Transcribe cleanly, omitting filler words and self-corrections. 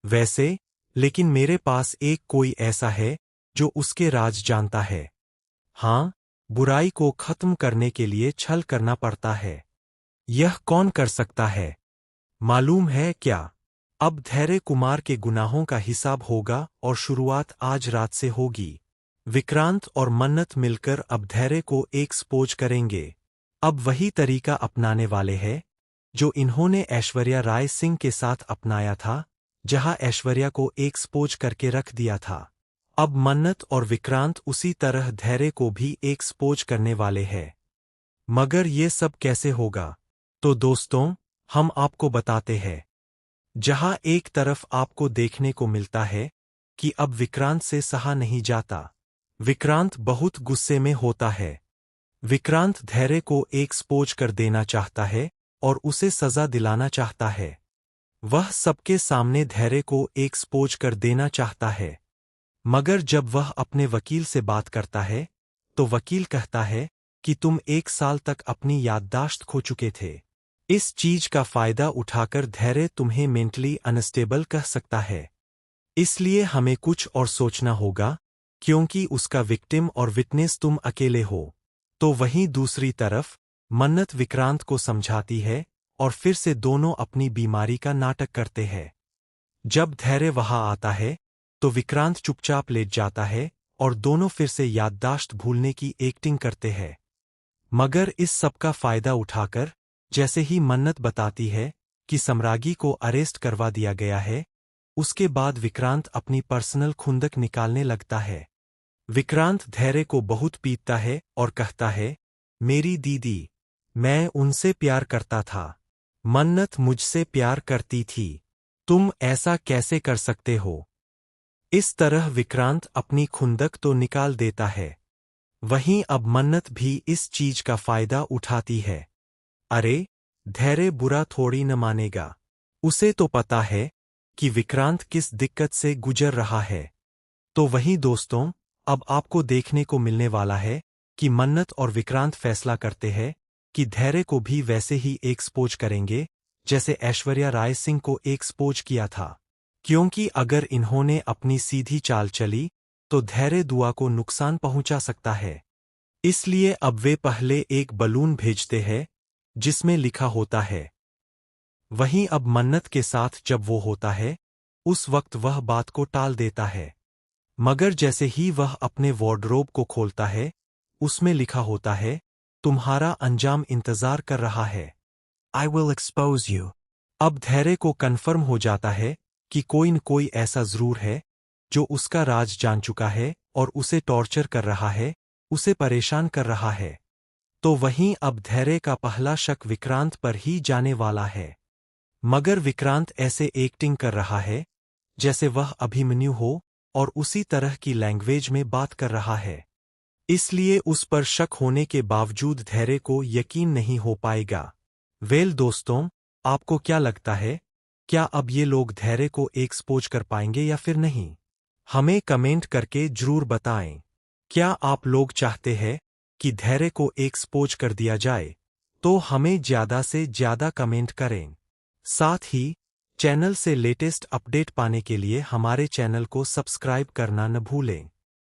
वैसे, लेकिन मेरे पास एक कोई ऐसा है जो उसके राज जानता है। हाँ, बुराई को खत्म करने के लिए छल करना पड़ता है। यह कौन कर सकता है? मालूम है क्या? अब धैर्य कुमार के गुनाहों का हिसाब होगा और शुरुआत आज रात से होगी। विक्रांत और मन्नत मिलकर अब धैर्य को एक्सपोज करेंगे। अब वही तरीका अपनाने वाले हैं जो इन्होंने ऐश्वर्या राय सिंह के साथ अपनाया था, जहां ऐश्वर्या को एक्सपोज करके रख दिया था। अब मन्नत और विक्रांत उसी तरह धैर्य को भी एक्सपोज करने वाले हैं। मगर ये सब कैसे होगा? तो दोस्तों, हम आपको बताते हैं। जहां एक तरफ आपको देखने को मिलता है कि अब विक्रांत से सहा नहीं जाता। विक्रांत बहुत गुस्से में होता है। विक्रांत धैर्य को एक्सपोज कर देना चाहता है और उसे सजा दिलाना चाहता है। वह सबके सामने धैर्य को एक्सपोज कर देना चाहता है। मगर जब वह अपने वकील से बात करता है, तो वकील कहता है कि तुम 1 साल तक अपनी याददाश्त खो चुके थे। इस चीज का फायदा उठाकर धैर्य तुम्हें मेंटली अनस्टेबल कह सकता है। इसलिए हमें कुछ और सोचना होगा, क्योंकि उसका विक्टिम और विटनेस तुम अकेले हो। तो वहीं दूसरी तरफ मन्नत विक्रांत को समझाती है और फिर से दोनों अपनी बीमारी का नाटक करते हैं। जब धैर्य वहां आता है, तो विक्रांत चुपचाप लेट जाता है और दोनों फिर से याददाश्त भूलने की एक्टिंग करते हैं। मगर इस सब का फायदा उठाकर, जैसे ही मन्नत बताती है कि सम्रागी को अरेस्ट करवा दिया गया है, उसके बाद विक्रांत अपनी पर्सनल खुंदक निकालने लगता है। विक्रांत धैर्य को बहुत पीटता है और कहता है, मेरी दीदी, मैं उनसे प्यार करता था। मन्नत मुझसे प्यार करती थी। तुम ऐसा कैसे कर सकते हो? इस तरह विक्रांत अपनी खुंदक तो निकाल देता है। वहीं अब मन्नत भी इस चीज का फायदा उठाती है। अरे, धैर्य बुरा थोड़ी न मानेगा। उसे तो पता है कि विक्रांत किस दिक्कत से गुजर रहा है। तो वहीं दोस्तों, अब आपको देखने को मिलने वाला है कि मन्नत और विक्रांत फैसला करते हैं कि धैर्य को भी वैसे ही एक्सपोज करेंगे जैसे ऐश्वर्या राय सिंह को एक्सपोज किया था। क्योंकि अगर इन्होंने अपनी सीधी चाल चली तो धैर्य दुआ को नुकसान पहुंचा सकता है। इसलिए अब वे पहले एक बलून भेजते हैं जिसमें लिखा होता है। वहीं अब मन्नत के साथ जब वो होता है, उस वक्त वह बात को टाल देता है। मगर जैसे ही वह अपने वार्डरोब को खोलता है, उसमें लिखा होता है, तुम्हारा अंजाम इंतजार कर रहा है। I will expose you। अब धैर्य को कन्फर्म हो जाता है कि कोई न कोई ऐसा जरूर है जो उसका राज जान चुका है और उसे टॉर्चर कर रहा है, उसे परेशान कर रहा है। तो वहीं अब धैर्य का पहला शक विक्रांत पर ही जाने वाला है। मगर विक्रांत ऐसे एक्टिंग कर रहा है जैसे वह अभिमन्यु हो और उसी तरह की लैंग्वेज में बात कर रहा है। इसलिए उस पर शक होने के बावजूद धैर्य को यकीन नहीं हो पाएगा। वेल दोस्तों, आपको क्या लगता है? क्या अब ये लोग धैर्य को एक्सपोज कर पाएंगे या फिर नहीं? हमें कमेंट करके जरूर बताएं। क्या आप लोग चाहते हैं कि धैर्य को एक्सपोज कर दिया जाए? तो हमें ज़्यादा से ज़्यादा कमेंट करें। साथ ही चैनल से लेटेस्ट अपडेट पाने के लिए हमारे चैनल को सब्सक्राइब करना न भूलें।